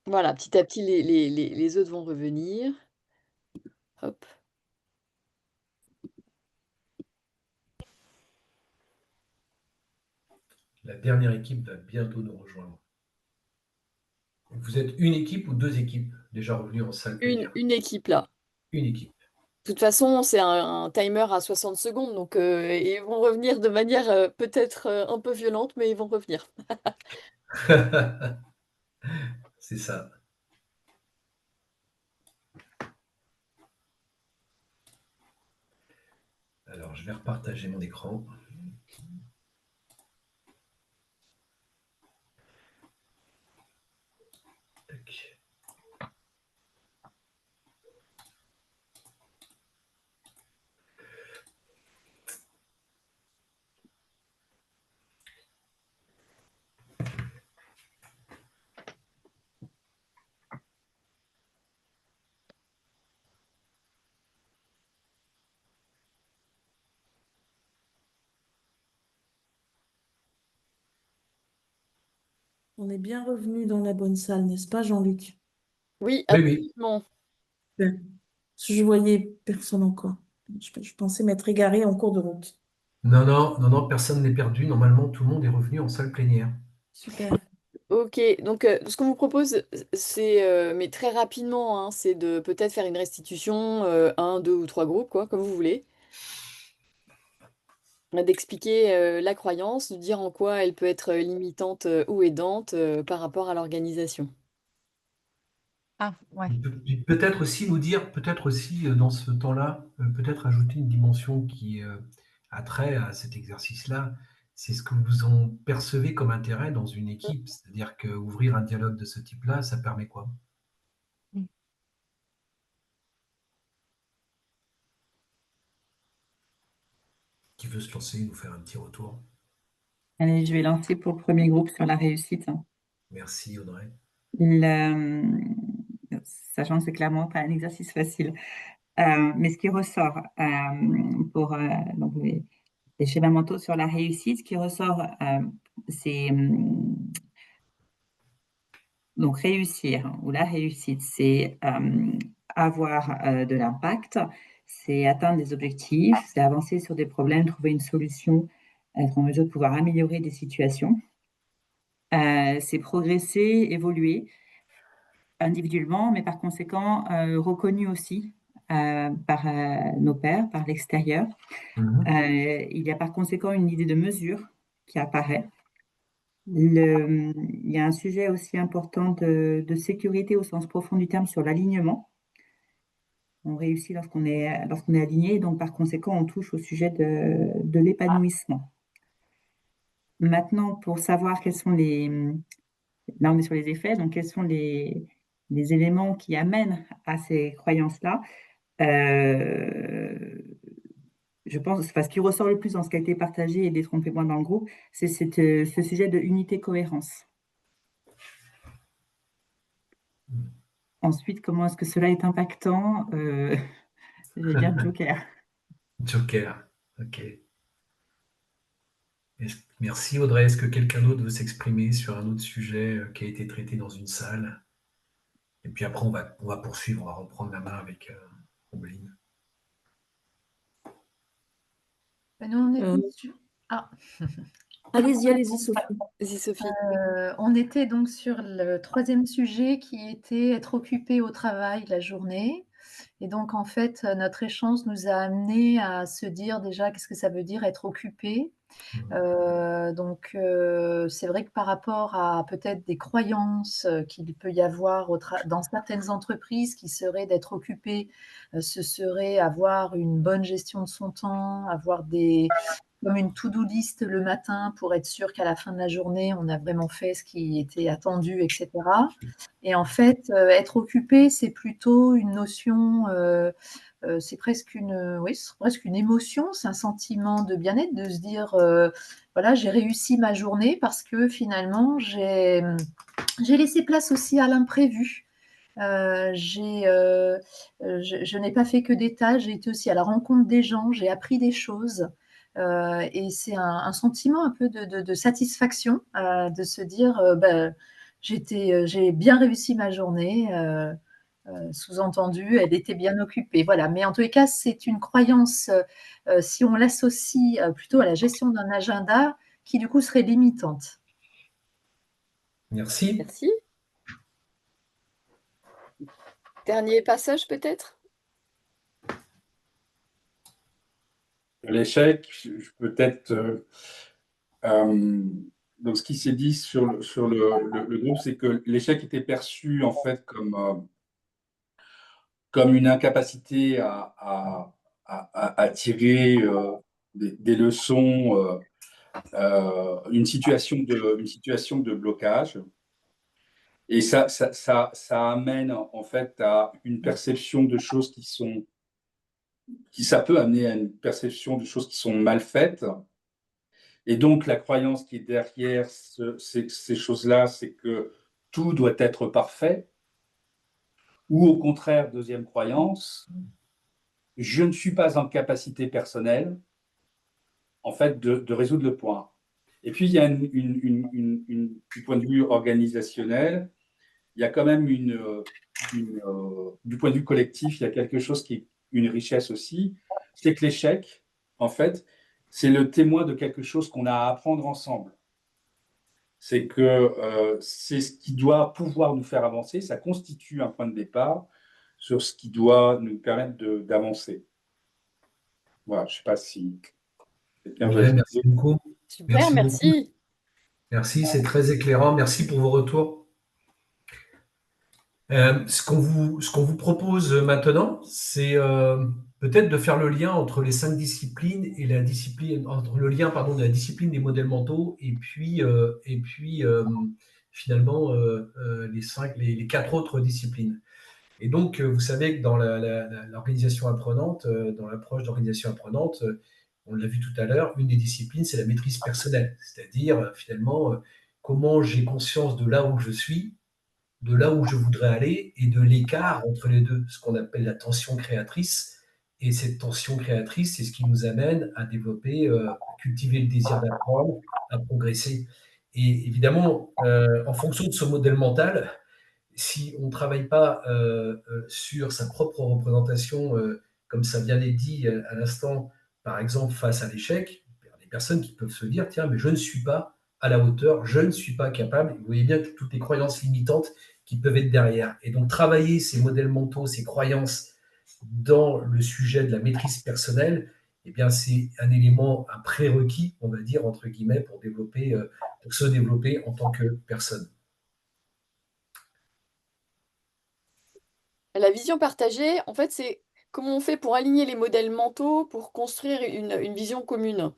Speaker 3: Voilà, petit à petit, les autres vont revenir. Hop.
Speaker 1: La dernière équipe va bientôt nous rejoindre. Vous êtes une équipe ou deux équipes déjà revenues en salle plénière?
Speaker 3: Une équipe là.
Speaker 1: Une équipe.
Speaker 3: De toute façon, c'est un timer à 60 secondes, donc ils vont revenir de manière peut-être un peu violente, mais ils vont revenir.
Speaker 1: C'est ça. Alors, je vais repartager mon écran. Tac.
Speaker 4: On est bien revenu dans la bonne salle, n'est-ce pas, Jean-Luc?
Speaker 3: Oui,
Speaker 1: Oui, oui.
Speaker 3: absolument.
Speaker 4: Super. Parce que je voyais personne encore. Je pensais m'être égarée en cours de route.
Speaker 1: Non, non, non, non, personne n'est perdu. Normalement, tout le monde est revenu en salle plénière.
Speaker 4: Super.
Speaker 3: Ok, donc ce qu'on vous propose, c'est, mais très rapidement, hein, c'est de peut-être faire une restitution, un, deux ou trois groupes, quoi, comme vous voulez. D'expliquer la croyance, de dire en quoi elle peut être limitante ou aidante par rapport à l'organisation.
Speaker 2: Ah, ouais.
Speaker 1: Peut-être aussi nous dire, peut-être aussi dans ce temps-là, peut-être ajouter une dimension qui a trait à cet exercice-là. C'est ce que vous en percevez comme intérêt dans une équipe. C'est-à-dire qu'ouvrir un dialogue de ce type-là, ça permet quoi? Qui veut se lancer et nous faire un petit retour?
Speaker 5: Allez, je vais lancer pour le premier groupe sur la réussite.
Speaker 1: Merci Audrey.
Speaker 5: Sachant que c'est clairement pas un exercice facile. Mais ce qui ressort pour donc les schémas mentaux sur la réussite, ce qui ressort, c'est donc réussir ou la réussite, c'est avoir de l'impact, c'est atteindre des objectifs, c'est avancer sur des problèmes, trouver une solution, être en mesure de pouvoir améliorer des situations. C'est progresser, évoluer individuellement, mais par conséquent reconnu aussi par nos pairs, par l'extérieur. Il y a par conséquent une idée de mesure qui apparaît. Il y a un sujet aussi important de sécurité au sens profond du terme sur l'alignement. On réussit lorsqu'on est aligné, et donc par conséquent, on touche au sujet de l'épanouissement. Maintenant, pour savoir quels sont là on est sur les effets, donc quels sont les éléments qui amènent à ces croyances-là, je pense, ce qui ressort le plus dans ce qui a été partagé et détrompez-moi dans le groupe, c'est ce sujet de unité-cohérence. Ensuite, comment est-ce que cela est impactant? Je vais dire Joker.
Speaker 1: Joker, ok. Merci Audrey. Est-ce que quelqu'un d'autre veut s'exprimer sur un autre sujet qui a été traité dans une salle? Et puis après, on va poursuivre, on va reprendre la main avec Ombeline.
Speaker 7: Nous, on était sur... Ah.
Speaker 4: Allez-y, Sophie.
Speaker 3: Vas-y, Sophie.
Speaker 7: On était donc sur le troisième sujet qui était être occupé au travail la journée. Et donc, en fait, notre échange nous a amené à se dire déjà qu'est-ce que ça veut dire être occupé. Donc, c'est vrai que par rapport à peut-être des croyances qu'il peut y avoir dans certaines entreprises qui seraient d'être occupé, ce serait avoir une bonne gestion de son temps, avoir comme une to-do list le matin pour être sûr qu'à la fin de la journée, on a vraiment fait ce qui était attendu, etc. Et en fait, être occupé, c'est plutôt une notion, c'est presque une émotion, c'est un sentiment de bien-être, de se dire, voilà, j'ai réussi ma journée parce que finalement, j'ai laissé place aussi à l'imprévu. Je n'ai pas fait que des tâches, j'ai été aussi à la rencontre des gens, j'ai appris des choses. Et c'est un sentiment un peu de satisfaction, de se dire j'ai bien réussi ma journée, sous-entendu, elle était bien occupée. Voilà. Mais en tous les cas, c'est une croyance, si on l'associe plutôt à la gestion d'un agenda, qui du coup serait limitante.
Speaker 1: Merci.
Speaker 3: Merci. Dernier passage peut-être?
Speaker 11: L'échec, peut-être. Donc, ce qui s'est dit sur le groupe, c'est que l'échec était perçu en fait comme une incapacité à tirer des leçons, une situation de blocage. Et ça amène en fait à une perception de choses ça peut amener à une perception de choses qui sont mal faites. Et donc, la croyance qui est derrière ces choses-là, c'est que tout doit être parfait. Ou au contraire, deuxième croyance, je ne suis pas en capacité personnelle, en fait, de résoudre le point. Et puis, il y a du point de vue organisationnel, il y a quand même du point de vue collectif, il y a quelque chose qui est une richesse aussi, c'est que l'échec, en fait, c'est le témoin de quelque chose qu'on a à apprendre ensemble. C'est que c'est ce qui doit pouvoir nous faire avancer, ça constitue un point de départ sur ce qui doit nous permettre d'avancer. Voilà, je ne sais pas si quelqu'un veut
Speaker 1: Ouais, merci
Speaker 11: ajouter.
Speaker 1: beaucoup.
Speaker 3: Super,
Speaker 1: Merci beaucoup.
Speaker 3: merci.
Speaker 1: Merci, c'est très éclairant. Merci pour vos retours. Ce qu'on vous propose maintenant, c'est peut-être de faire le lien entre les 5 disciplines et la discipline, entre le lien, pardon, de la discipline des modèles mentaux et puis finalement les 4 autres disciplines. Et donc, vous savez que dans l'organisation apprenante, dans l'approche d'organisation apprenante, on l'a vu tout à l'heure, une des disciplines, c'est la maîtrise personnelle, c'est-à-dire finalement comment j'ai conscience de là où je suis, de là où je voudrais aller et de l'écart entre les deux, ce qu'on appelle la tension créatrice. Et cette tension créatrice, c'est ce qui nous amène à développer, à cultiver le désir d'apprendre, à progresser. Et évidemment, en fonction de ce modèle mental, si on ne travaille pas sur sa propre représentation, comme ça vient d'être dit à l'instant, par exemple face à l'échec, il y a des personnes qui peuvent se dire, tiens, mais je ne suis pas à la hauteur, je ne suis pas capable. Vous voyez bien toutes les croyances limitantes qui peuvent être derrière. Et donc travailler ces modèles mentaux, ces croyances dans le sujet de la maîtrise personnelle, eh bien, c'est un élément, un prérequis, on va dire, entre guillemets, pour se développer en tant que personne.
Speaker 3: La vision partagée, en fait, c'est comment on fait pour aligner les modèles mentaux pour construire une vision commune.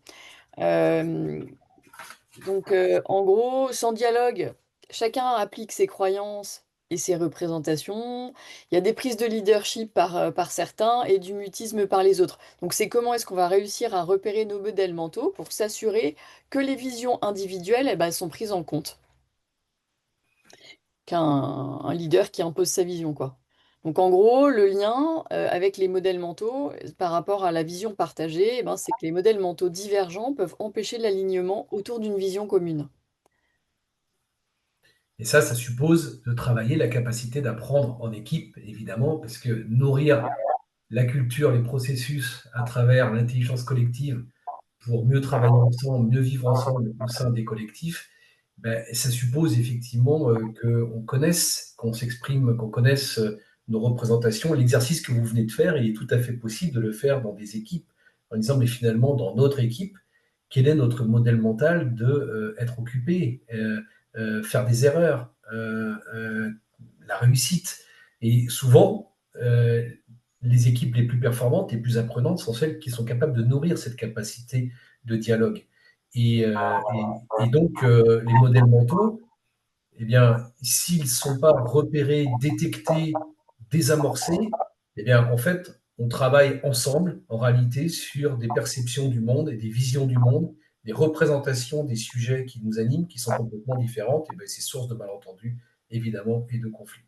Speaker 3: Donc, en gros, sans dialogue, chacun applique ses croyances et ses représentations. Il y a des prises de leadership par certains et du mutisme par les autres. Donc, c'est comment est-ce qu'on va réussir à repérer nos modèles mentaux pour s'assurer que les visions individuelles, eh ben, sont prises en compte. Un leader qui impose sa vision, quoi. Donc en gros, le lien avec les modèles mentaux par rapport à la vision partagée, eh ben, c'est que les modèles mentaux divergents peuvent empêcher l'alignement autour d'une vision commune.
Speaker 1: Et ça suppose de travailler la capacité d'apprendre en équipe, évidemment, parce que nourrir la culture, les processus à travers l'intelligence collective pour mieux travailler ensemble, mieux vivre ensemble au sein des collectifs, ben, ça suppose effectivement qu'on connaisse, qu'on s'exprime, qu'on connaisse nos représentations. L'exercice que vous venez de faire, il est tout à fait possible de le faire dans des équipes, en disant, mais finalement, dans notre équipe, quel est notre modèle mental de être occupé, faire des erreurs, la réussite. Et souvent, les équipes les plus performantes, les plus apprenantes sont celles qui sont capables de nourrir cette capacité de dialogue. Et donc, les modèles mentaux, eh bien, s'ils ne sont pas repérés, détectés, désamorcés, eh bien, en fait, on travaille ensemble, en réalité, sur des perceptions du monde et des visions du monde, des représentations des sujets qui nous animent, qui sont complètement différentes, et bien, c'est source de malentendus, évidemment, et de conflits.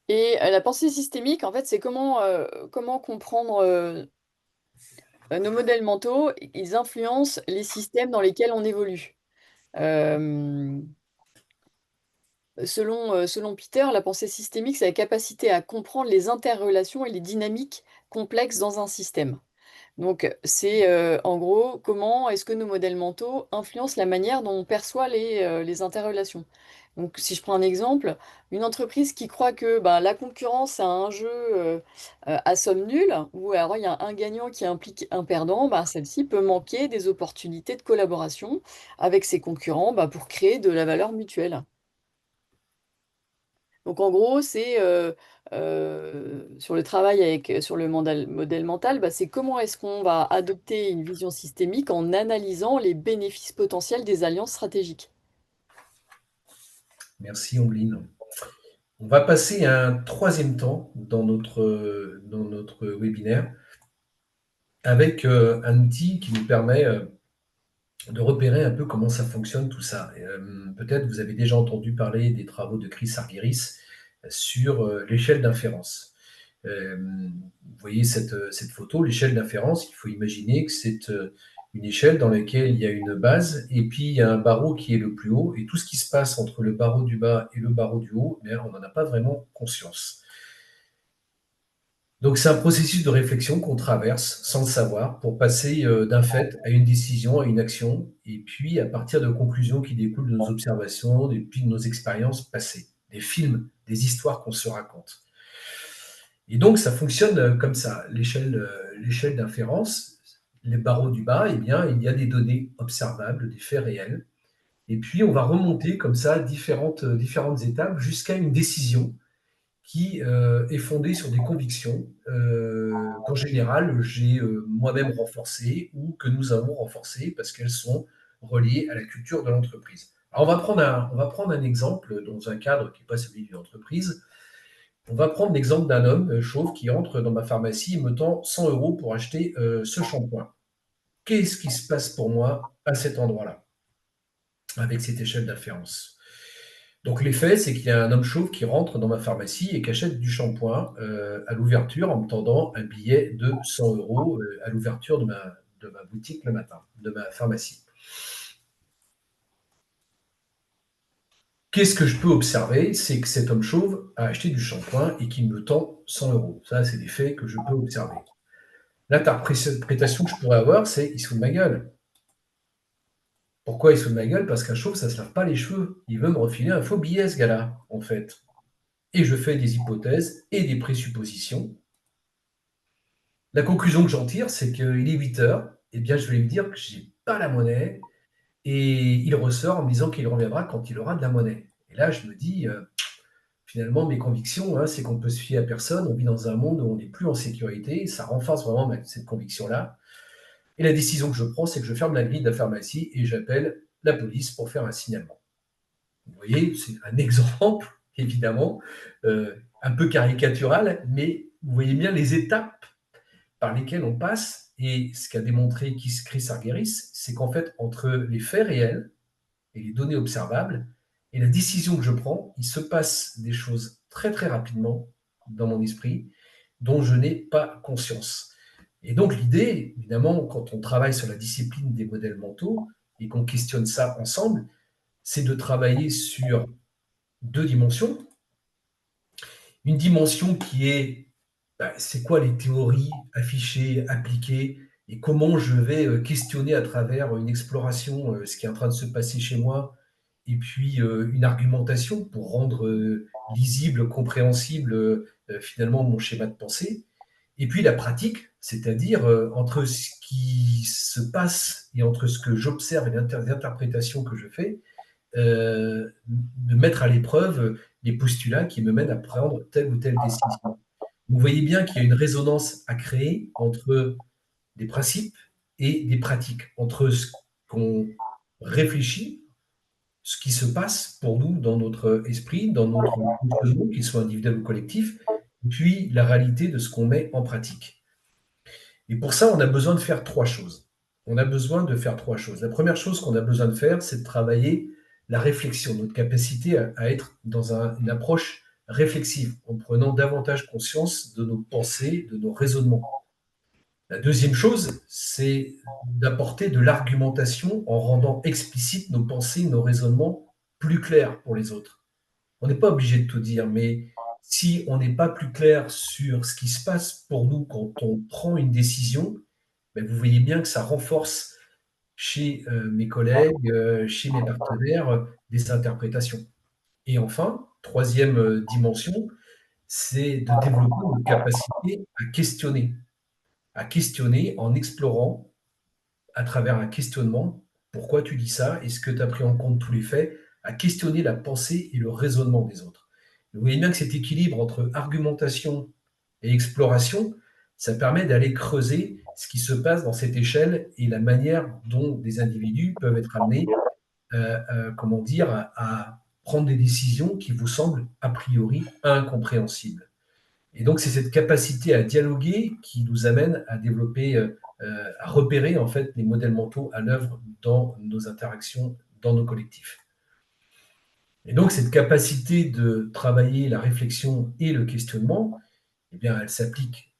Speaker 3: Et la pensée systémique, en fait, c'est comment comprendre nos modèles mentaux, ils influencent les systèmes dans lesquels on évolue. Selon Peter, la pensée systémique, c'est la capacité à comprendre les interrelations et les dynamiques complexes dans un système. Donc, c'est en gros comment est-ce que nos modèles mentaux influencent la manière dont on perçoit les interrelations. Donc, si je prends un exemple, une entreprise qui croit que la concurrence, c'est un jeu à somme nulle, ou alors il y a un gagnant qui implique un perdant, celle-ci peut manquer des opportunités de collaboration avec ses concurrents pour créer de la valeur mutuelle. Donc, en gros, c'est sur le travail sur le modèle mental, c'est comment est-ce qu'on va adopter une vision systémique en analysant les bénéfices potentiels des alliances stratégiques.
Speaker 1: Merci, Ombline. On va passer à un troisième temps dans notre webinaire avec un outil qui nous permet de repérer un peu comment ça fonctionne tout ça. Peut-être vous avez déjà entendu parler des travaux de Chris Argyris sur l'échelle d'inférence. Vous voyez cette photo, l'échelle d'inférence, il faut imaginer que c'est une échelle dans laquelle il y a une base et puis il y a un barreau qui est le plus haut, et tout ce qui se passe entre le barreau du bas et le barreau du haut, on n'en a pas vraiment conscience. Donc c'est un processus de réflexion qu'on traverse sans le savoir pour passer d'un fait à une décision, à une action, et puis à partir de conclusions qui découlent de nos observations et puis de nos expériences passées, des films, des histoires qu'on se raconte. Et donc ça fonctionne comme ça, l'échelle d'inférence, les barreaux du bas, il y a des données observables, des faits réels, et puis on va remonter comme ça différentes étapes jusqu'à une décision qui est fondée sur des convictions qu'en général, j'ai moi-même renforcées ou que nous avons renforcées parce qu'elles sont reliées à la culture de l'entreprise. Alors, on va prendre un exemple dans un cadre qui n'est pas celui d'une entreprise. On va prendre l'exemple d'un homme chauve qui entre dans ma pharmacie et me tend 100 € pour acheter ce shampoing. Qu'est-ce qui se passe pour moi à cet endroit-là, avec cette échelle d'inférence ? Donc l'effet, c'est qu'il y a un homme chauve qui rentre dans ma pharmacie et qui achète du shampoing à l'ouverture en me tendant un billet de 100 € à l'ouverture de ma boutique le matin, de ma pharmacie. Qu'est-ce que je peux observer? C'est que cet homme chauve a acheté du shampoing et qu'il me tend 100 €. Ça, c'est des faits que je peux observer. L'interprétation que je pourrais avoir, c'est « il se fout de ma gueule ». Pourquoi il se fout de ma gueule? Parce qu'un chauve, ça ne se lave pas les cheveux. Il veut me refiler un faux billet, ce gars-là, en fait. Et je fais des hypothèses et des présuppositions. La conclusion que j'en tire, c'est qu'il est 8 heures, je vais lui dire que je n'ai pas la monnaie, et il ressort en me disant qu'il reviendra quand il aura de la monnaie. Et là, je me dis, finalement, mes convictions, c'est qu'on ne peut se fier à personne, on vit dans un monde où on n'est plus en sécurité, et ça renforce vraiment cette conviction-là. Et la décision que je prends, c'est que je ferme la grille de la pharmacie et j'appelle la police pour faire un signalement. Vous voyez, c'est un exemple, évidemment, un peu caricatural, mais vous voyez bien les étapes par lesquelles on passe. Et ce qu'a démontré Chris Argyris, c'est qu'en fait, entre les faits réels et les données observables et la décision que je prends, il se passe des choses très très rapidement dans mon esprit dont je n'ai pas conscience. Et donc l'idée, évidemment, quand on travaille sur la discipline des modèles mentaux et qu'on questionne ça ensemble, c'est de travailler sur deux dimensions. Une dimension qui est, c'est quoi les théories affichées, appliquées, et comment je vais questionner à travers une exploration ce qui est en train de se passer chez moi, et puis une argumentation pour rendre lisible, compréhensible finalement mon schéma de pensée. Et puis la pratique, c'est-à-dire entre ce qui se passe et entre ce que j'observe et l'interprétation que je fais, de mettre à l'épreuve les postulats qui me mènent à prendre telle ou telle décision. Vous voyez bien qu'il y a une résonance à créer entre des principes et des pratiques, entre ce qu'on réfléchit, ce qui se passe pour nous dans notre esprit, dans notre fonctionnement, qu'il soit individuel ou collectif, puis la réalité de ce qu'on met en pratique. Et pour ça, on a besoin de faire trois choses. La première chose qu'on a besoin de faire, c'est de travailler la réflexion, notre capacité à être dans une approche réflexive, en prenant davantage conscience de nos pensées, de nos raisonnements. La deuxième chose, c'est d'apporter de l'argumentation en rendant explicite nos pensées, nos raisonnements plus clairs pour les autres. On n'est pas obligé de tout dire, mais si on n'est pas plus clair sur ce qui se passe pour nous quand on prend une décision, vous voyez bien que ça renforce chez mes collègues, chez mes partenaires, des interprétations. Et enfin, troisième dimension, c'est de développer une capacité à questionner en explorant à travers un questionnement, pourquoi tu dis ça? Est-ce que tu as pris en compte tous les faits? À questionner la pensée et le raisonnement des autres. Vous voyez bien que cet équilibre entre argumentation et exploration, ça permet d'aller creuser ce qui se passe dans cette échelle et la manière dont des individus peuvent être amenés, comment dire, à prendre des décisions qui vous semblent a priori incompréhensibles. Et donc, c'est cette capacité à dialoguer qui nous amène à développer, à repérer en fait les modèles mentaux à l'œuvre dans nos interactions, dans nos collectifs. Et donc, cette capacité de travailler la réflexion et le questionnement, eh bien, elle s'applique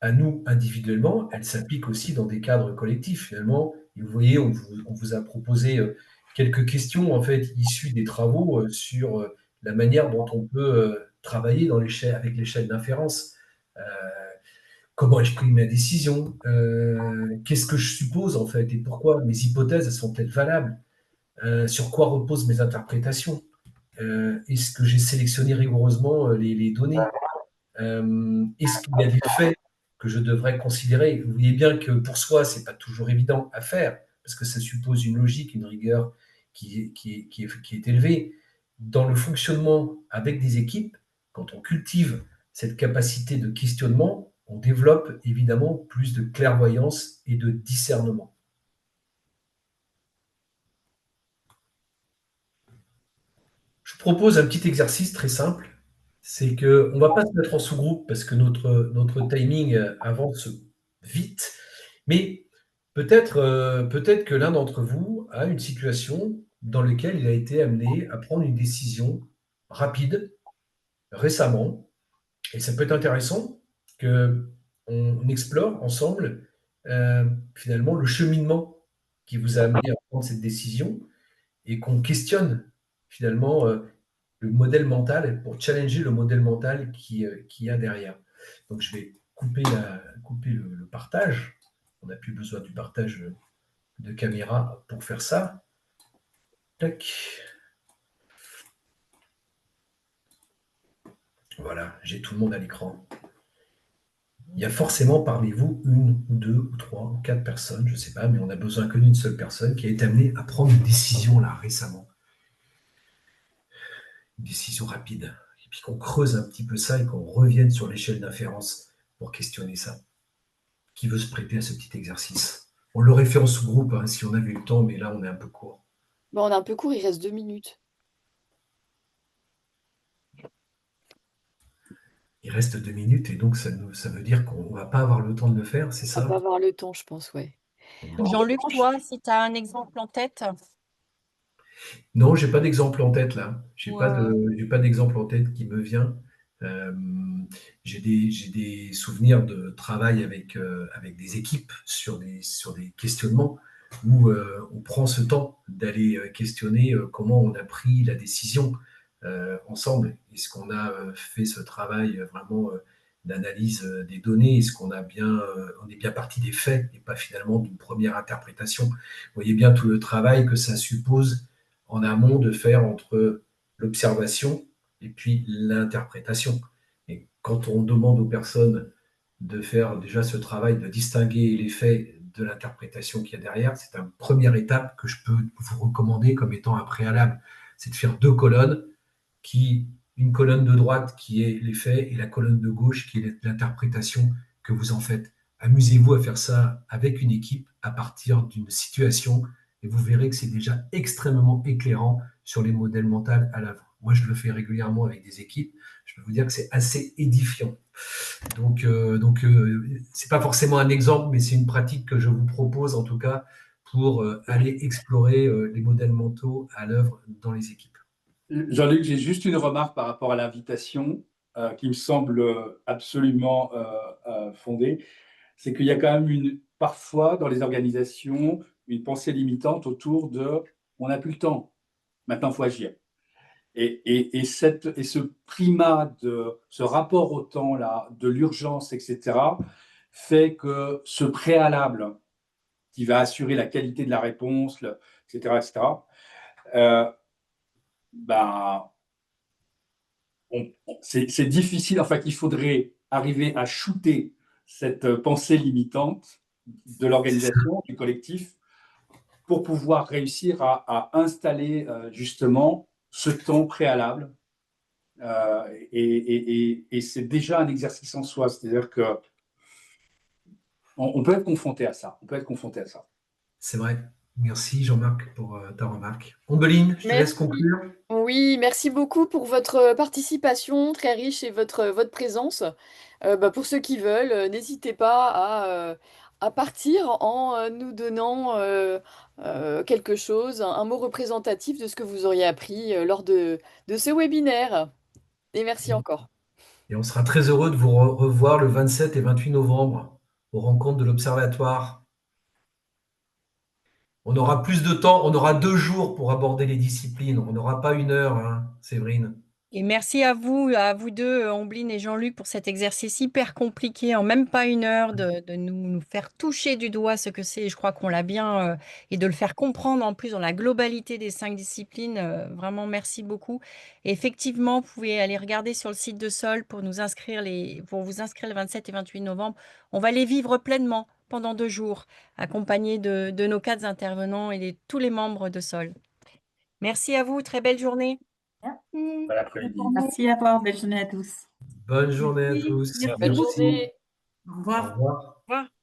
Speaker 1: à nous individuellement, elle s'applique aussi dans des cadres collectifs finalement. Et vous voyez, on vous a proposé quelques questions en fait issues des travaux sur la manière dont on peut travailler avec l'échelle d'inférence. Euh, Comment exprimer ma décision? Qu'est-ce que je suppose en fait et pourquoi? Mes hypothèses, elles sont-elles valables? Sur quoi reposent mes interprétations? Est-ce que j'ai sélectionné rigoureusement les données? Est-ce qu'il y a des faits que je devrais considérer? Vous voyez bien que pour soi, ce n'est pas toujours évident à faire, parce que ça suppose une logique, une rigueur qui est élevée. Dans le fonctionnement avec des équipes, quand on cultive cette capacité de questionnement, on développe évidemment plus de clairvoyance et de discernement. Je propose un petit exercice très simple, c'est qu'on ne va pas se mettre en sous-groupe parce que notre timing avance vite, mais peut-être que l'un d'entre vous a une situation dans laquelle il a été amené à prendre une décision rapide, récemment, et ça peut être intéressant qu'on explore ensemble finalement le cheminement qui vous a amené à prendre cette décision et qu'on questionne finalement le modèle mental pour challenger le modèle mental qu'il y a derrière. Donc, je vais couper le partage. On n'a plus besoin du partage de caméra pour faire ça. Tac. Voilà, j'ai tout le monde à l'écran. Il y a forcément parmi vous une ou deux ou trois ou quatre personnes, je ne sais pas, mais on n'a besoin que d'une seule personne qui a été amenée à prendre une décision là récemment. Une décision rapide. Et puis qu'on creuse un petit peu ça et qu'on revienne sur l'échelle d'inférence pour questionner ça. Qui veut se prêter à ce petit exercice? On l'aurait fait en sous-groupe hein, si on avait eu le temps, mais là on est un peu court.
Speaker 3: Bon, on est un peu court, il reste 2 minutes.
Speaker 1: Il reste 2 minutes et donc ça veut dire qu'on ne va pas avoir le temps de le faire, c'est
Speaker 3: On va
Speaker 1: ça?
Speaker 3: pas avoir le temps, je pense, ouais.
Speaker 2: Jean-Luc, toi, si tu as un exemple en tête?
Speaker 1: Non, j'ai pas d'exemple en tête là. J'ai
Speaker 2: Ouais.
Speaker 1: pas d'exemple en tête qui me vient. J'ai des souvenirs de travail avec des équipes sur des questionnements où on prend ce temps d'aller questionner comment on a pris la décision ensemble. Est-ce qu'on a fait ce travail vraiment d'analyse des données? Est-ce qu'on a on est bien parti des faits et pas finalement d'une première interprétation? Vous voyez bien tout le travail que ça suppose en amont de faire entre l'observation et puis l'interprétation. Et quand on demande aux personnes de faire déjà ce travail de distinguer les faits de l'interprétation qu'il y a derrière, c'est une première étape que je peux vous recommander comme étant un préalable. C'est de faire 2 colonnes, une colonne de droite qui est les faits et la colonne de gauche qui est l'interprétation que vous en faites. Amusez-vous à faire ça avec une équipe à partir d'une situation et vous verrez que c'est déjà extrêmement éclairant sur les modèles mentaux à l'œuvre. Moi, je le fais régulièrement avec des équipes. Je peux vous dire que c'est assez édifiant. Donc, c'est pas forcément un exemple, mais c'est une pratique que je vous propose en tout cas pour aller explorer les modèles mentaux à l'œuvre dans les équipes.
Speaker 11: Jean-Luc, j'ai juste une remarque par rapport à l'invitation qui me semble absolument fondée. C'est qu'il y a quand même parfois dans les organisations une pensée limitante autour de « on n'a plus le temps, maintenant il faut agir ». Et ce primat, ce rapport au temps, là, de l'urgence, etc., fait que ce préalable qui va assurer la qualité de la réponse, etc., c'est difficile, enfin qu'il faudrait arriver à shooter cette pensée limitante de l'organisation, du collectif, pour pouvoir réussir à installer justement ce temps préalable. Et c'est déjà un exercice en soi, c'est-à-dire que on peut être confronté à ça. On peut être confronté à ça.
Speaker 1: C'est vrai. Merci Jean-Marc pour ta remarque. Ombeline, je te laisse
Speaker 3: Merci.
Speaker 1: conclure.
Speaker 3: Oui, merci beaucoup pour votre participation très riche et votre présence. Pour ceux qui veulent, n'hésitez pas à partir en nous donnant quelque chose, un mot représentatif de ce que vous auriez appris lors de ce webinaire. Et merci encore.
Speaker 1: Et on sera très heureux de vous revoir le 27 et 28 novembre aux rencontres de l'Observatoire. On aura plus de temps, on aura 2 jours pour aborder les disciplines. On n'aura pas 1 heure, hein, Séverine.
Speaker 2: Et merci à vous deux, Ombline et Jean-Luc, pour cet exercice hyper compliqué, en même pas 1 heure, de nous faire toucher du doigt ce que c'est. Je crois qu'on l'a bien, et de le faire comprendre en plus dans la globalité des 5 disciplines. Vraiment, merci beaucoup. Et effectivement, vous pouvez aller regarder sur le site de Sol pour vous inscrire le 27 et 28 novembre. On va les vivre pleinement pendant 2 jours, accompagnés de nos 4 intervenants et de tous les membres de Sol. Merci à vous, très belle journée.
Speaker 5: Merci.
Speaker 11: Bon après-midi.
Speaker 5: Merci à vous. Belle journée à tous.
Speaker 1: Bonne journée à
Speaker 4: Merci.
Speaker 1: tous.
Speaker 4: Merci
Speaker 3: Bonne
Speaker 1: Merci.
Speaker 3: journée.
Speaker 4: Au revoir.
Speaker 1: Au revoir.
Speaker 2: Au revoir.